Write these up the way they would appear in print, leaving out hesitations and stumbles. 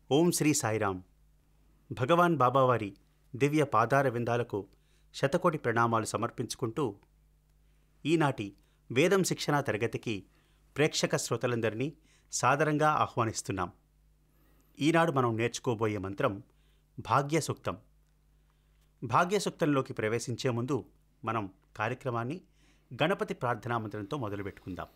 ఓం శ్రీ సాయిరామ్. భగవాన్ బాబావారి దివ్య పాదార విందాలకు శతకోటి ప్రణామాలు సమర్పించుకుంటూ ఈనాటి వేదం శిక్షణా తరగతికి ప్రేక్షక శ్రోతలందరినీ సాదరంగా ఆహ్వానిస్తున్నాం. ఈనాడు మనం నేర్చుకోబోయే మంత్రం భాగ్యసూక్తం. భాగ్యసూక్తంలోకి ప్రవేశించే ముందు మనం కార్యక్రమాన్ని గణపతి ప్రార్థనా మంత్రంతో మొదలుపెట్టుకుందాం.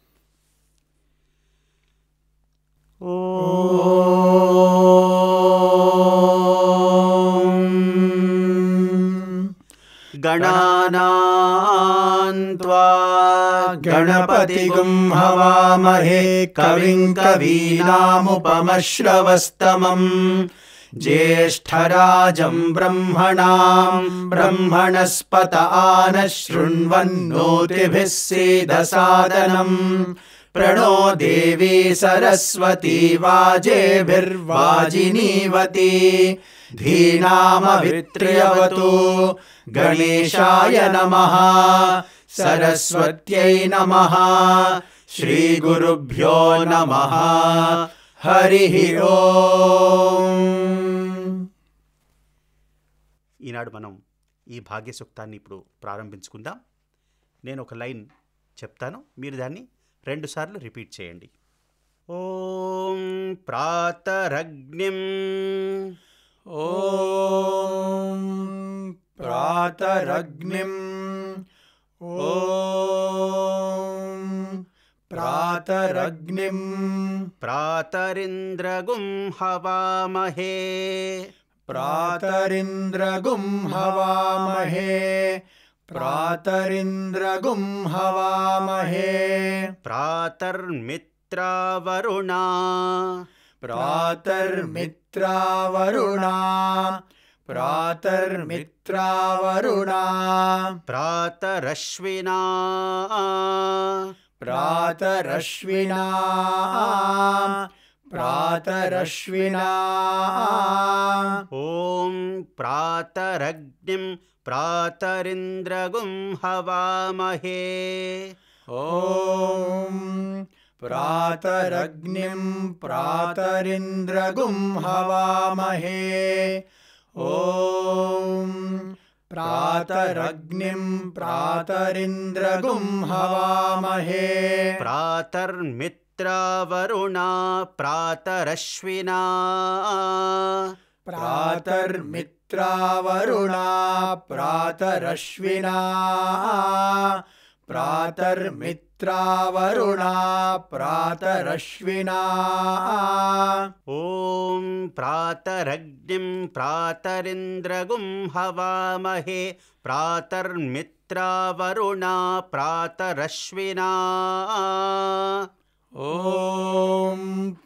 गणानां त्वा गणपतिगुं हवामहे कविं कवीनामुपमश्रवस्तमम् ज्येष्ठराजं ब्रह्मणां ब्रह्मणस्पत आनः शृण्वन्नोतिभिः सीदसादनम् प्रणो देवी सरस्वती वाजेभिर्वाजिनीवती धीनामवित्र्यवतु गणेशाय नमः सरस्वत्यै नमः श्रीगुरुभ्यो नमः हरिः ओम्. ఈనాడు మనం ఈ భాగ్యసూక్తాన్ని ఇప్పుడు ప్రారంభించుకుందాం. నేను ఒక లైన్ చెప్తాను, మీరు దాన్ని 2 సార్లు రిపీట్ చేయండి. ఓం ప్రాతరగ్నిం ఓం ప్రాతరగ్నిం ఓం ప్రాతరగ్నిం ప్రాతరింద్రగుం హవామహే ప్రాతరింద్రగుం హవామహే ప్రాతరింద్రగుం హవామహే ప్రాతర్మిత్రావరుణా ప్రాతర్మిత్రావరుణా ప్రాతర్మిత్రావరుణా ప్రాతరశ్వినా ప్రాతరశ్వినా ప్రాతరశ్వినా. ఓం ప్రాతరగ్నిం ప్రాతరింద్రగుం హవామహే ఓం ప్రాతరగ్నిం ప్రాతరింద్రగుం హవామహే ఓం ప్రాతరగ్నిం ప్రాతరింద్రగుం హవామహే ప్రాతర్మిత్రావరుణా ప్రాతరశ్వినా ప్రాతర్మిత్రావరుణా ప్రాతరశ్వినా ప్రాతర్మిత్రావరుణా ప్రాతరశ్వినా. ఓం ప్రాతరగ్నిం ప్రాతరింద్రగుం హవామహే ప్రాతర్మిత్రావరుణా ప్రాతరశ్వినా. ఓం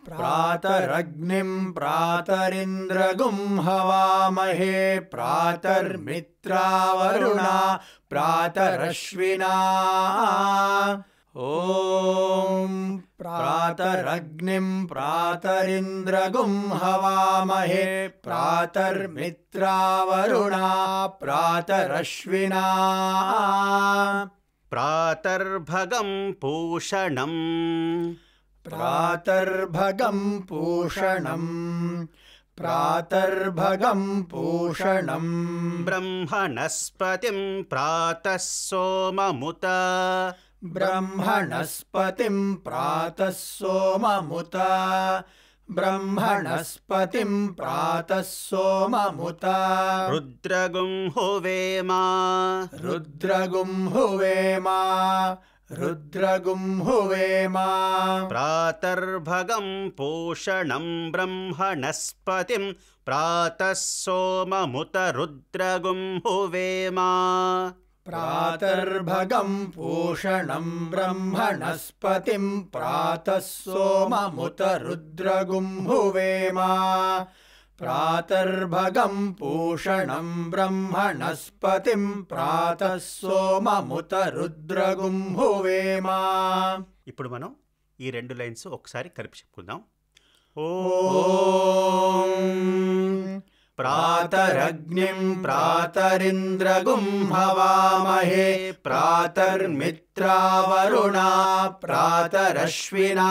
ప్రాతరగ్నిం ప్రాతరింద్రగుం హవామహే ప్రాతర్మిత్రావరుణా ప్రాతరశ్వినా. ఓం ప్రాతరగ్నిం ప్రాతరింద్రగుం హవామహే ప్రాతర్మిత్రావరుణా ప్రాతరశ్వినా. ప్రాతర్భగం పూషణం ప్రాతర్భగం పూషణం ప్రాతర్భగం పూషణం బ్రహ్మణస్పతిం ప్రాతః సోమముత బ్రహ్మణస్పతిం ప్రాతః సోమముత బ్రహ్మణస్పతిం ప్రాతః సోమముత రుద్రగుం హువేమా రుద్రగుం హువేమా రుద్రగుం హువేమా. ప్రాతర్భగం పూషణం బ్రహ్మణస్పతిం ప్రాతః సోమముత రుద్రగుం హువేమా. ప్రాతర్భగం పూషణం బ్రహ్మణస్పతిం ప్రాతః సోమముత రుద్రగుం హువేమా. ప్రాతర్భగం పూషణం బ్రహ్మణస్పతిం ప్రాతః సోమముత రుద్రగుం హువేమా. ఇప్పుడు మనం ఈ 2 లైన్స్ ఒకసారి కలిపి చెప్పుకుందాం. ఓం ప్రాతరగ్నిం ప్రాతరింద్రగుం హవామహే ప్రాతర్మిత్రావరుణా ప్రాతరశ్వినా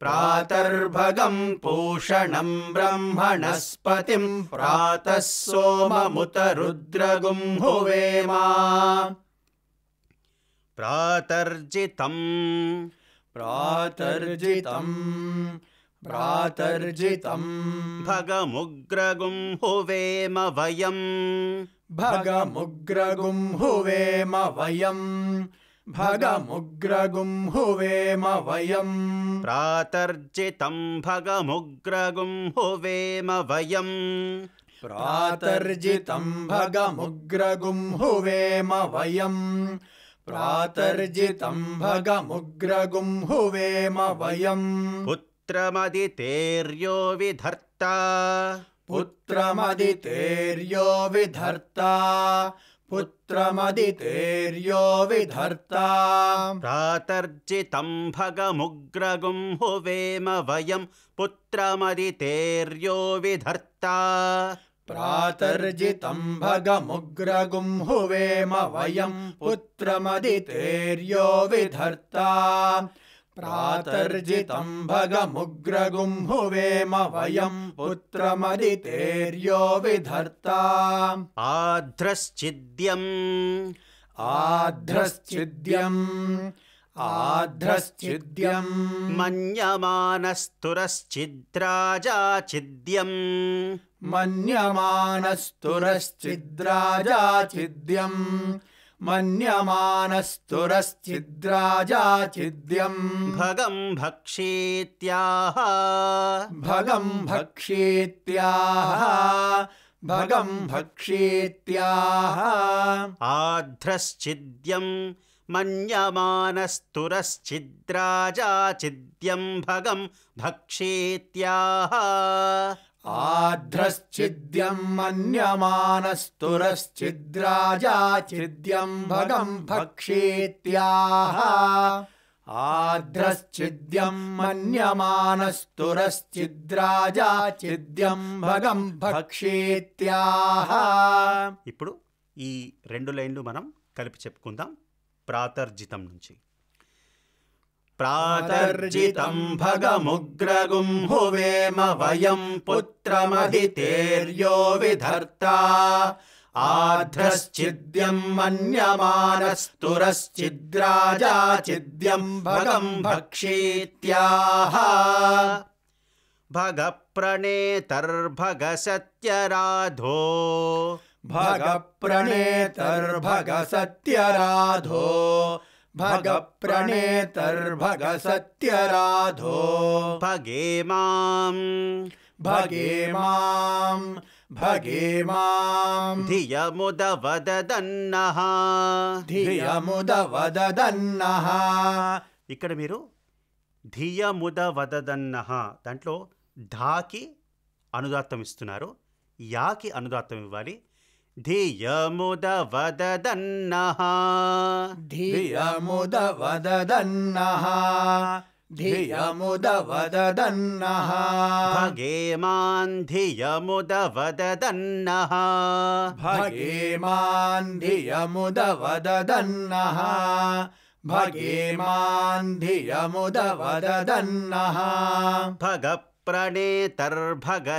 प्रातर्भगं पूषणं ब्रह्मणस्पतिं प्रातः सोममुत रुद्रगुं हुवेम प्रातर्जितं भगमुग्रगुं हुवेम वयम् भगमुग्रगुं हुवेम वयम् प्रातर्जितं भगमुग्रगुं हुवेम वयम् प्रातर्जितं भगमुग्रगुं हुवेम वयम् प्रातर्जितं भगमुग्रगुं हुवेम वयम् पुत्रमदितेर्यो विधर्ता पुत्रमदितेर्यो विधर्ता प्रातर्जितं भगमुग्रगुं हुवेम वयं पुत्रमदितेर्यो विधर्ता प्रातर्जितं भगमुग्रगुं हुवेम वयं पुत्रमदितेर्यो विधर्ता प्रातर्जितं भगमुग्रगुं हुवेम वयं पुत्रमदितेर्यो विधर्ता आध्रश्चिद्यम् मन्यमानस्तुरश्चिद्राजाचिद्यम् भगं भक्षीत्याह आध्रश्चिद्यं मन्यमानस्तुरश्चिद्राजाचिद्यं भगं भक्षीत्याह आध्रश्चिद्यं मन्यमानस्तुरश्चिद्राजाचिद्यं भगं भक्षीत्याह आध्रश्चिद्यं मन्यमानस्तुरश्चिद्राजाचिद्यं भगं भक्षीत्याह ఇప్పుడు ఈ రెండు లైన్లు మనం కలిపి చెప్పుకుందాం ప్రాతర్జితం నుంచి प्रातर्जितं भगमुग्रगुं हुवेम वयं पुत्रमदितेर्यो विधर्ता आध्रश्चिद्यं मन्यमानस्तुरश्चिद्राजाचिद्यं भगं भक्षीत्याह भगप्रणेतर्भगसत्यराधो भगप्रणेतर्भगसत्यराधो भगेमां ధియముదవదదన్నః ఇక్కడ మీరు ధియముదవదదన్నః దాంట్లో ధాకి అనుదాత్తం ఇస్తున్నారు, యాకి అనుదాత్తం ఇవ్వాలి. ధియముదవదదన్నః భగేమాన్ ధియముదవదదన్నః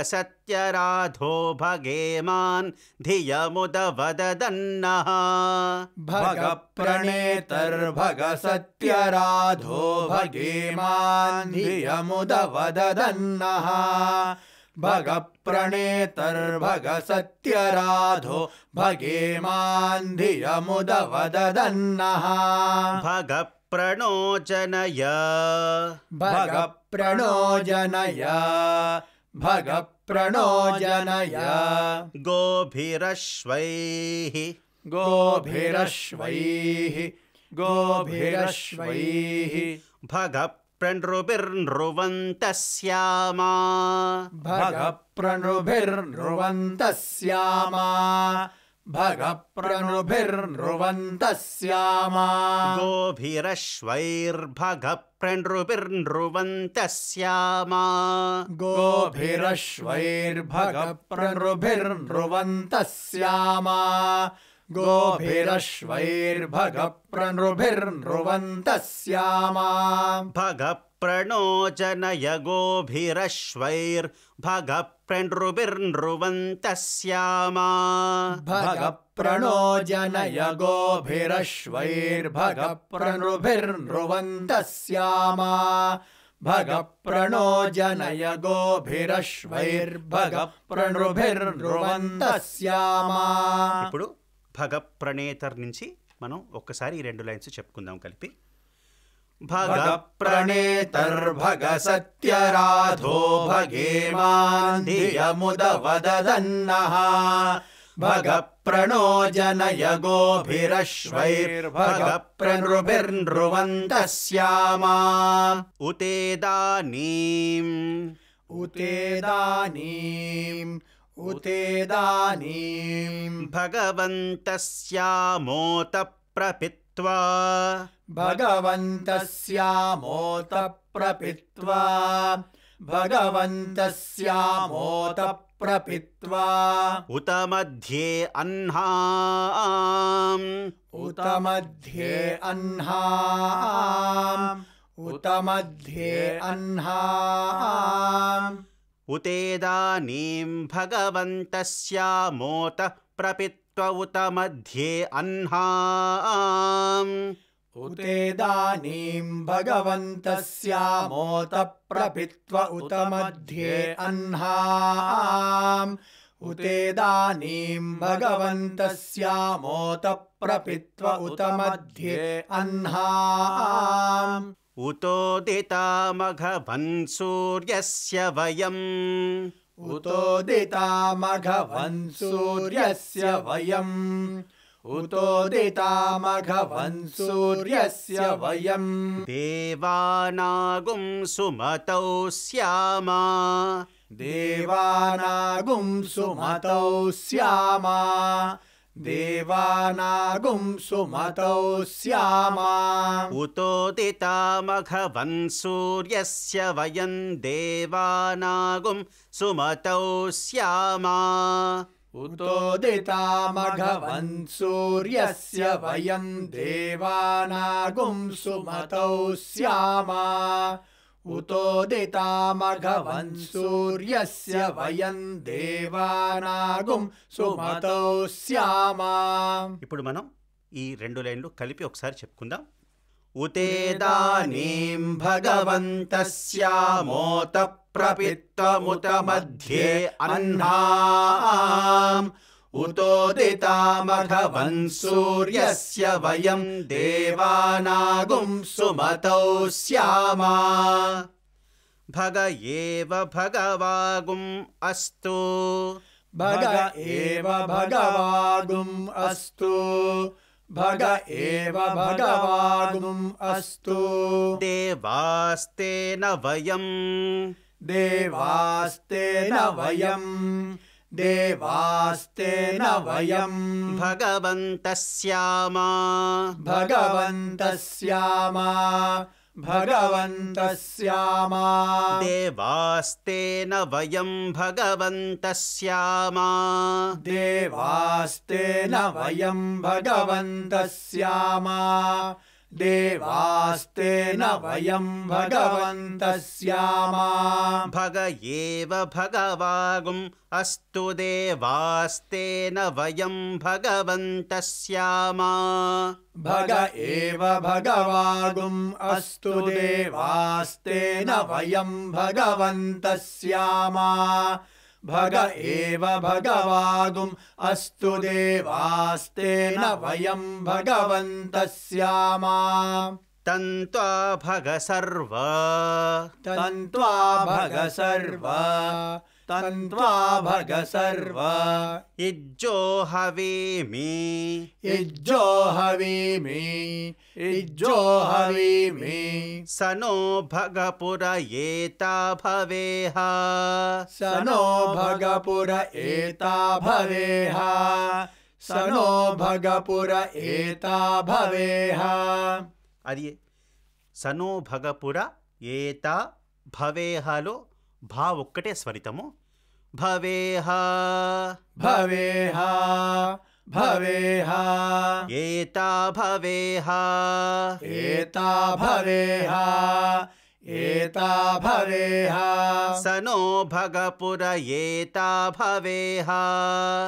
भगप्रणेतर्भगसत्यराधो भगेमान् धियमुदवददन्नः भगप्रणेतर्भगसत्यराधो भगेमान् धियमुदवददन्नः भगप्रणेतर्भगसत्यराधो भगेमान् धियमुदवददन्नः भगप्रणोजनय गोभिरश्वैः भगप्रणृभिर्नृवन्तः स्यामा भगप्रणृभिर्नृवन्तः स्यामा गोभिरश्वैर्भगप्रणृभिर्नृवन्तः स्यामा गोभिरश्वैर्भगप्रणृभिर्नृवन्तः स्यामा गोभिरश्वैर्भगप्रणृभिर्नृवन्तः स्यामा प्रणो जनय गोभिरश्वैर्भगः प्रणृभिर्नृवन्तः स्यामा भग प्रणो जनय गोभिरश्वैर्भगः प्रणृभिर्नृवन्तः स्यामा भग प्रणो जनय गोभिरश्वैर्भगः प्रणृभिर्नृवन्तः स्यामा. ఇప్పుడు భగ ప్రణేతర్ నుంచి మనం ఒక్కసారి ఈ 2 లైన్స్ చెప్పుకుందాం కలిపి. भग प्रणेतर्भग सत्यराधो भगेमान् धियमुदवदन्नः भग प्रणो जनय गोभिरश्वैर्भग प्रणृभिर्नृवन्तः स्यामा. उतेदानीम् उतेदानीम् भगवन्तः स्यामोत प्रपित्वा भगवन्तः स्यामोत प्रपित्वा भगवन्तः स्यामोत प्रपित्वा उत मध्ये अह्नाम् उत मध्ये अह्नाम् उत मध्ये अह्नाम्. उतेदानीं भगवन्तः स्यामोत प्रपित्वा उत मध्ये अह्नाम् उतेदानीं भगवन्तः स्यामोत प्रपित्वा उत मध्ये अह्नाम् उतेदानीं भगवन्तः स्यामोत प्रपित्वा उत मध्ये अह्नाम्. उतोदितामघवन् सूर्यस्य वयम् उतोदितामघवन् सूर्यस्य वयम् उतोदितामघवन् सूर्यस्य वयम् देवानागुं सुमतौ स्यामा देवानागुं सुमतौ स्यामा देवानागुं सुमतौ स्यामा. उतोदितामघवन् सूर्यस्य वयं देवानागुं सुमतौ स्यामा उतोदितामघवन् सूर्यस्य वयं देवानागुं सुमतौ स्यामा उतोदितामघवन् सूर्यस्य वयं देवानागुं सुमतौ स्यामा. ఇప్పుడు మనం ఈ 2 లైన్లు కలిపి ఒకసారి చెప్పుకుందాం. उतेदानीं भगवन्तः स्यामोत प्रपित्वमुत मध्ये अह्नाम् उतोदितामघवन् सूर्यस्य वयं देवानागुं सुमतौ स्यामा. भग एव भगवागुम् अस्तु भग एव भगवागुम् अस्तु भग एव भगवागुम् अस्तु. देवास्तेन वयम् देवास्तेन वयम् देवास्तेन वयम् भगवन्तः स्यामा भगवन्तः स्यामा भगवन्तः स्यामा. देवास्तेन वयं भगवन्तः स्यामा देवास्तेन वयं भगवन्तः स्यामा देवास्तेन वयं भगवन्तः स्यामा. भग एव भगवागुम् अस्तु देवास्तेन वयं भगवन्तः स्यामा भग एव भगवागुम् अस्तु देवास्तेन वयं भगवन्तः स्यामा भग एव भगवागुम् अस्तु देवास्तेन वयं भगवन्तः स्यामा. तन्त्वा भग सर्व तन्त्वा भग सर्व तन्त्वा भग सर्व इज्जो हवीमि इज्जो हवीमि इज्जो हवीमि. स नो भगपुर एता भवेह स नो भगपुर एता भवेह स नो भगपुर एता भवेह. అది సనో భగపుర ఏతా భవేహలో భా ఒక్కటే స్వరితము. భవేహ भवेह भवेह ఏతా భవేహ एता भवेह एता भवेह स नो भगपुर एता भवेह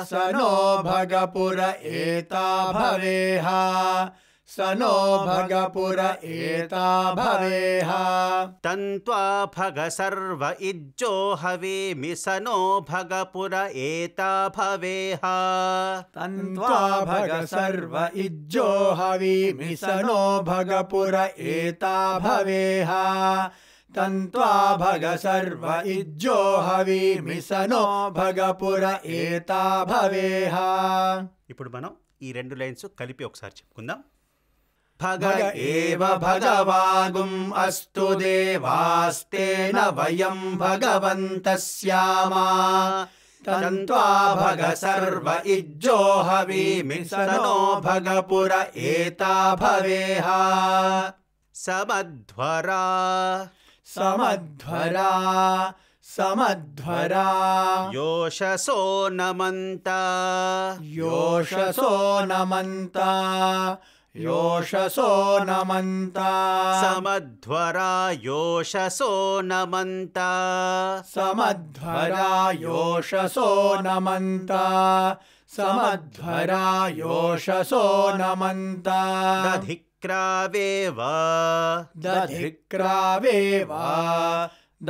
स नो भगपुर एता भवेह स नो भगपुर एता भवेह तन्त्वा भग सर्व इज्जो हवेमि स नो भगपुर एता भवेह तन्त्वा भग सर्व इज्जो हवीमि स नो भगपुर एता भवेह तन्त्वा भग सर्व इज्जो हवीमि स नो भगपुर एता भवेह ఇప్పుడు మనం ఈ రెండు లైన్స్ కలిపి ఒకసారి చెప్పుకుందాం. भग एव भगवागुम् अस्तु देवास्तेन वयं भगवन्तः स्यामा तन्त्वा भग सर्व इज्जो हवीमि स नो भगपुर एता भवेह समध्वरा समध्वरा समध्वरा योषसो नमन्ता योषसो नमन्ता योषसो नमन्ता समध्वरा योषसो नमन्ता समध्वरा योषसो नमन्ता समध्वरा योषसो नमन्ता दधिक्रावेव दधिक्रावेव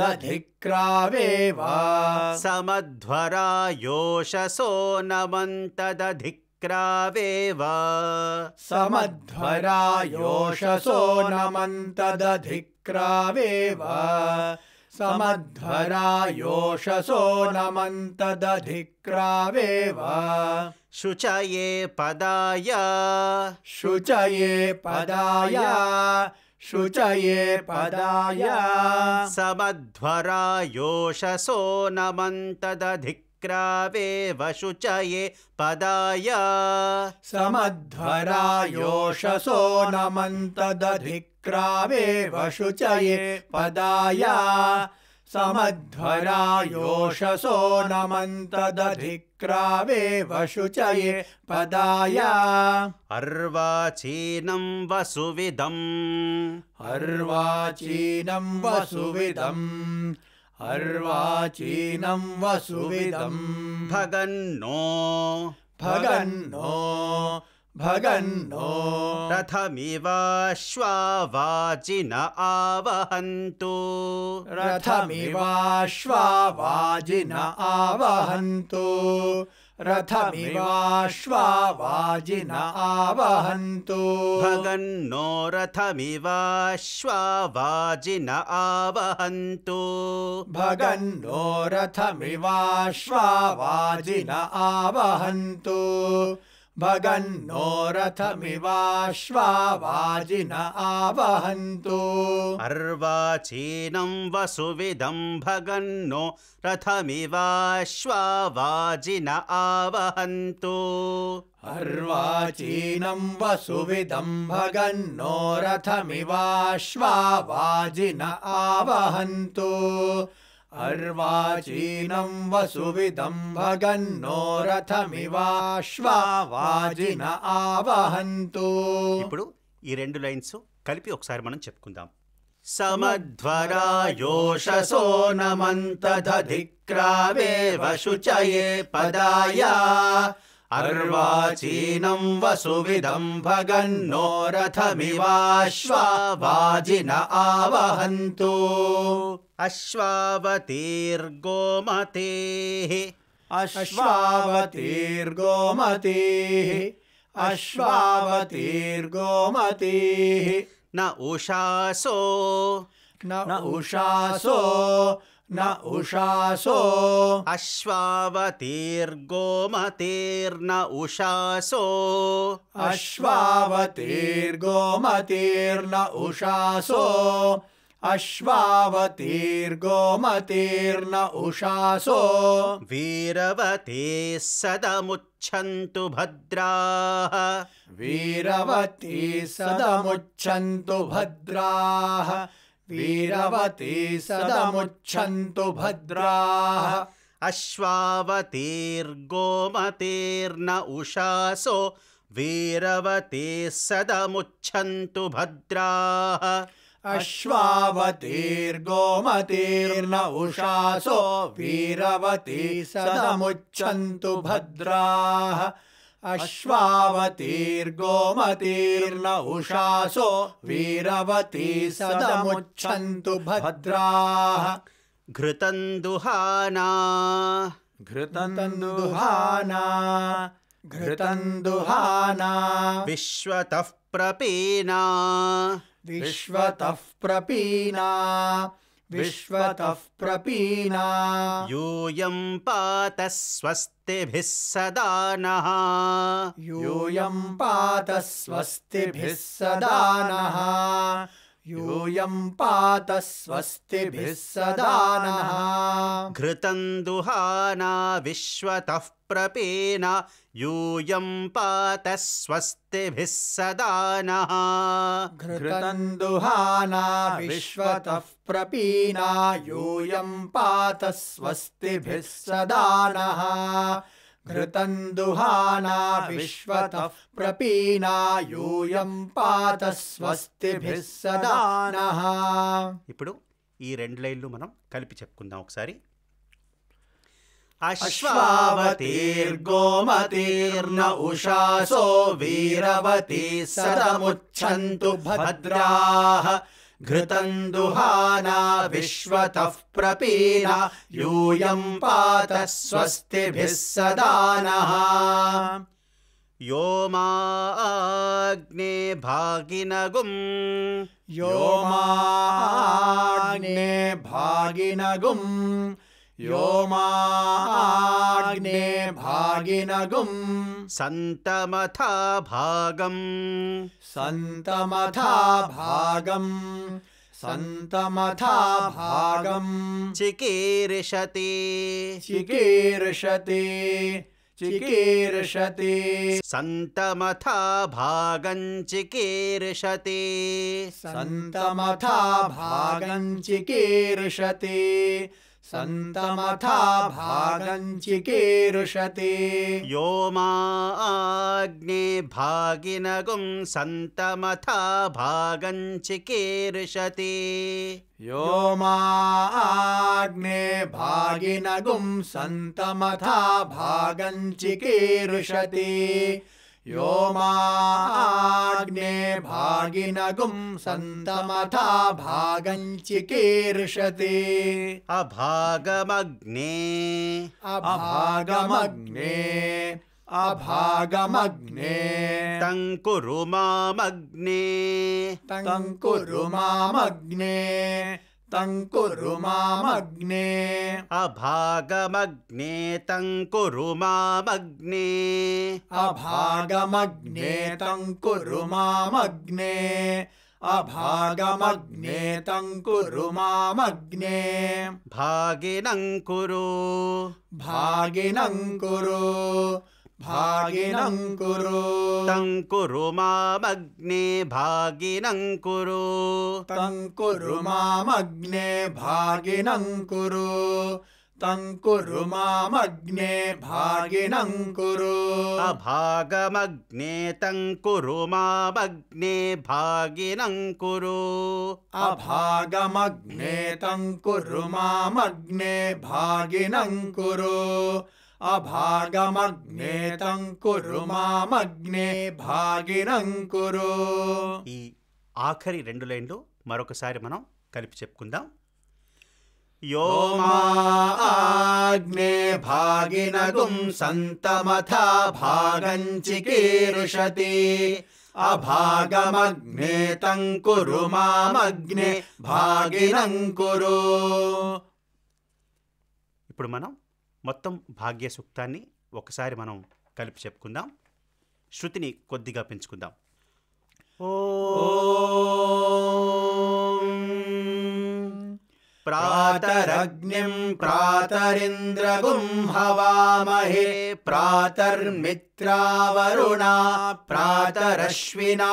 दधिक्रावेव समध्वरा योषसो नमन्त दधिक्रावेव समध्वरा योषसो नमन्त दधिक्रावेव समध्वरा योषसो नमन्त दधिक्रावेव शुचये पदाय शुचये पदाय शुचये पदाय समध्वरा योषसो नमन्त दधिक्रावेव शुचये पदाय समध्वरा योषसो नमन्त दधिक्रावेव शुचये पदाय समध्वरा योषसो नमन्त दधिक्रावेव शुचये पदाय अर्वाचीनं वसुविदम् अर्वाचीनं वसुविदम् अर्वाचीनं वसुविदम् भगन्नो भगन्नो भगन्नो रथमिवाश्वावाजिन आवहन्तु रथमिवाश्वावाजिन आवहन्तु रथमिवाश्वावाजिन आवहन्तु भगन्नो रथमिवाश्वावाजिन आवहन्तु भगन्नो रथमिवाश्वावाजिन आवहन्तु भगन्नो रथमिवाश्वावाजिन आवहन्तु अर्वाचीनं वसुविदं भगन्नो रथमिवाश्वावाजिन आवहन्तु अर्वाचीनं वसुविदं भगन्नो रथमिवाश्वावाजिन आवहन्तु अर्वाचीनं वसुविदं भगन्नो रथमिवाश्वावाजिन आवहन्तु ఇప్పుడు ఈ రెండు లైన్స్ కలిపి ఒకసారి మనం చెప్పుకుందాం. समध्वरा योषसो नमन्त दधिक्रावेव शुचये पदाय अर्वाचीनं वसुविदं भगन्नो रथमिवाश्वावाजिन आवहन्तु अश्वावतीर्गोमतेः अश्वावतीर्गोमतेः अश्वावतीर्गोमतेः न उषासो न उषासो न उषासो अश्वावतीर्गोमतेर्न उषासो अश्वावतीर्गोमतेर्न उषासो अश्वावतीर्गोमतेर्न उषासो वीरवते सदमुच्छन्तु भद्राः वीरवती सदमुच्छन्तु भद्राः वीरवती सदमुच्छन्तु भद्राः अश्वावतीर्गोमतेर्न उषासो वीरवते सदमुच्छन्तु भद्राः अश्वावतीर्गोमतीर्न उषासो वीरवती सदमुच्छन्तु भद्राः अश्वावतीर्गोमतीर्न उषासो वीरवती सदमुच्छन्तु भद्राः घृतं दुहाना घृतं दुहाना विश्वतः प्रपीना विश्वतः प्रपीना यूयं पात स्वस्तिभिः सदा नः यूयं पात स्वस्तिभिः सदा नः यूयं पात स्वस्तिभिः सदा नः घृतं दुहाना विश्वतः प्रपीना यूयं पात स्वस्तिभिः सदा नः घृतं दुहाना विश्वतः प्रपीना यूयं पात स्वस्तिभिः सदा नः घृतं दुहाना विश्वतः प्रपीना यूयं पात स्वस्तिभिः सदा नः ఇప్పుడు ఈ రెండు లైన్లు మనం కలిపి చెప్పుకుందాం ఒకసారి अश्वावतीर्गोमतीर्न उषासो वीरवती सदमुच्छन्तु भद्राः घृतं दुहाना विश्वतः प्रपीना यूयं पात स्वस्तिभिः सदा नः यो मा अग्ने भागिनगुं यो माग्ने भागिनगुं यो माग्ने भागिनगुं सन्तमथा भागं सन्तमथा भागं चिकीर्षति चिकीर्षति सन्तमथा भागं चिकीर्षति सन्तमथा भागं चिकीर्षति सन्तमथा भागं चिकीर्षति यो मा अग्ने भागिनगुं सन्तमथा भागं चिकीर्षति यो माग्ने भागिनगुं सन्तमथा भागं चिकीर्षति यो माग्ने भागिनगुं सन्तमथा भागं चिकीर्षति अभागमग्ने अभागमग्ने तं कुरु मामग्ने तं कुरु मामग्ने अभागमग्ने तं कुरु मामग्ने अभागमग्ने तं कुरु मामग्ने अभागमग्ने तं कुरु मामग्ने भागिनं कुरु तं कुरु मामग्ने भागिनं कुरु तं कुरु मामग्ने भागिनं कुरु तं कुरु मामग्ने भागिनं कुरु अभागमग्ने तं कुरु मामग्ने भागिनं कुरु अभागमग्ने तं कुरु मामग्ने भागिनं कुरु अभागमग्ने तं कुरु मामग्ने भागिनं कुरु ఈ ఆఖరి రెండు లైన్లు మరొకసారి మనం కలిపి చెప్పుకుందాం यो माग्ने भागिनगुं सन्तमथा भागं चिकीर्षति अभागमग्ने तं कुरु मामग्ने भागिनं कुरु ఇప్పుడు మనం మొత్తం భాగ్య సూక్తాన్ని ఒకసారి మనం కలిపి చెప్పుకుందాం శృతిని కొద్దిగా పెంచుకుందాం प्रातरग्निं प्रातरिन्द्रगुं हवामहे प्रातर्मित्रावरुणा प्रातरश्विना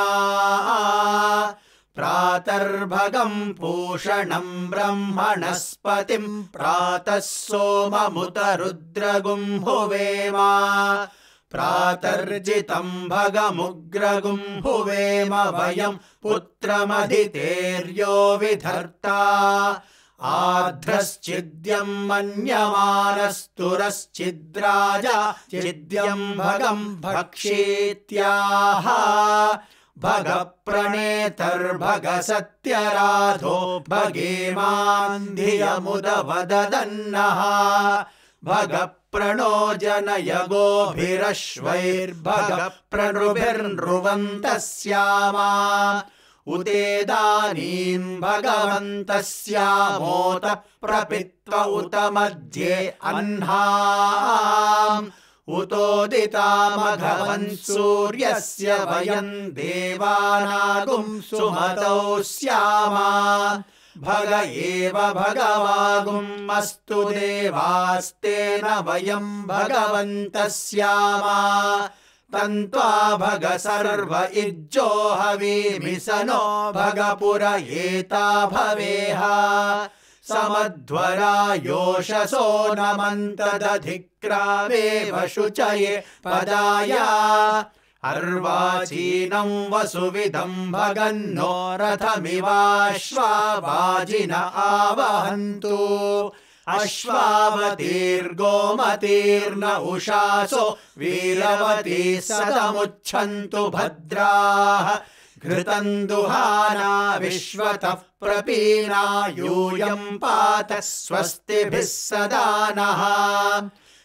प्रातर्भगं पूषणं ब्रह्मणस्पतिं प्रातः सोममुत रुद्रगुं हुवेम प्रातर्जितं भगमुग्रगुं हुवेम वयं पुत्रमधितेर्यो विधर्ता आध्रश्चिद्यं मन्यमानस्तुरश्चिद्राजा चिद्यं भगं भक्षेत्याह भगप्रणेतर्भगसत्यराधो भगेमान्धियमुदवदन्नः भगप्रणो जनयगोभिरश्वैर्भगप्रणृभिर्नृवन्तस्यामा उतेदानीं भगवन्तस्यामोत प्रपित्व उत मध्ये अह्नाम् उतोदितामघवन् सूर्यस्य वयं देवानागुं सुमतौ स्यामा भग एव भगवागुम् अस्तु देवास्तेन वयं भगवन्तः स्यामा तन्त्वा भग सर्व इज्जो हवीमि स नो भगपुर एता भवेह समध्वरा योषसो नमन्तदधिक्रामेव शुचये पदाया अर्वाचीनं वसुविदं भगन्नो रथमिवाश्वावाजिन आवहन्तु अश्वावतीर्गोमतीर्न उषासो वीरवती सदमुच्छन्तु भद्राः घृतं दुहाना विश्वतः प्रपीना यूयं पात स्वस्तिभिः सदा नः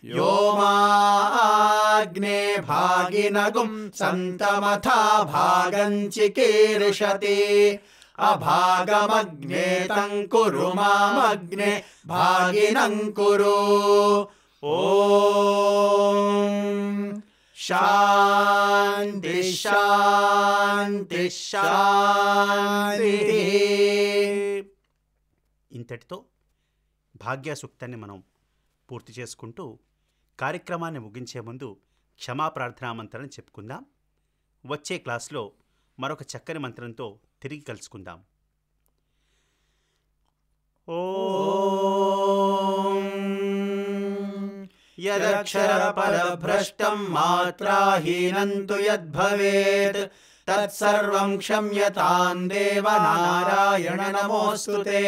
यो माग्ने भागिनगुं सन्तमथा भागं चिकीर्षति अभागमग्ने तं कुरु मामग्ने भागिनं कुरु ॐ शान्ति शान्ति శాంతి. ఇంతటితో భాగ్య సూక్తాన్ని మనం పూర్తి చేసుకుంటూ కార్యక్రమాన్ని ముగించే ముందు క్షమా ప్రార్థనా మంత్రాన్ని చెప్పుకుందాం. వచ్చే క్లాస్లో మరొక చక్కని మంత్రంతో తిరిగి కలుసుకుందాం. ఓం यदक्षरपदभ्रष्टं मात्राहीनं तु यद्भवेत् तत्सर्वं क्षम्यतां देव नारायण नमोऽस्तु ते.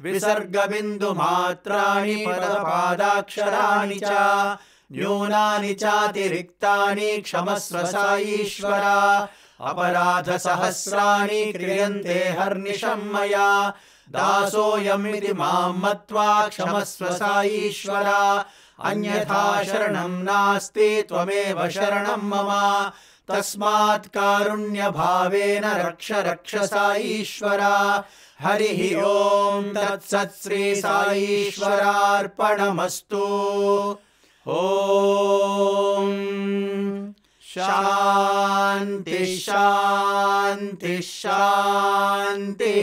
विसर्गबिन्दुमात्राणि पदपादाक्षराणि च न्यूनानि चातिरिक्तानि क्षमस्व साईश्वर. अपराधसहस्राणि क्रियन्ते हर्निशं मया दासोऽयमिति मां मत्वा क्षमस्व साईश्वर. अन्यथा शरणं नास्ति त्वमेव शरणं मम तस्मात् कारुण्यभावेन रक्ष रक्ष साईश्वर. हरिः ओं तत्सत् श्री साईश्वरार्पणमस्तु. ओम शांति शांति शांति.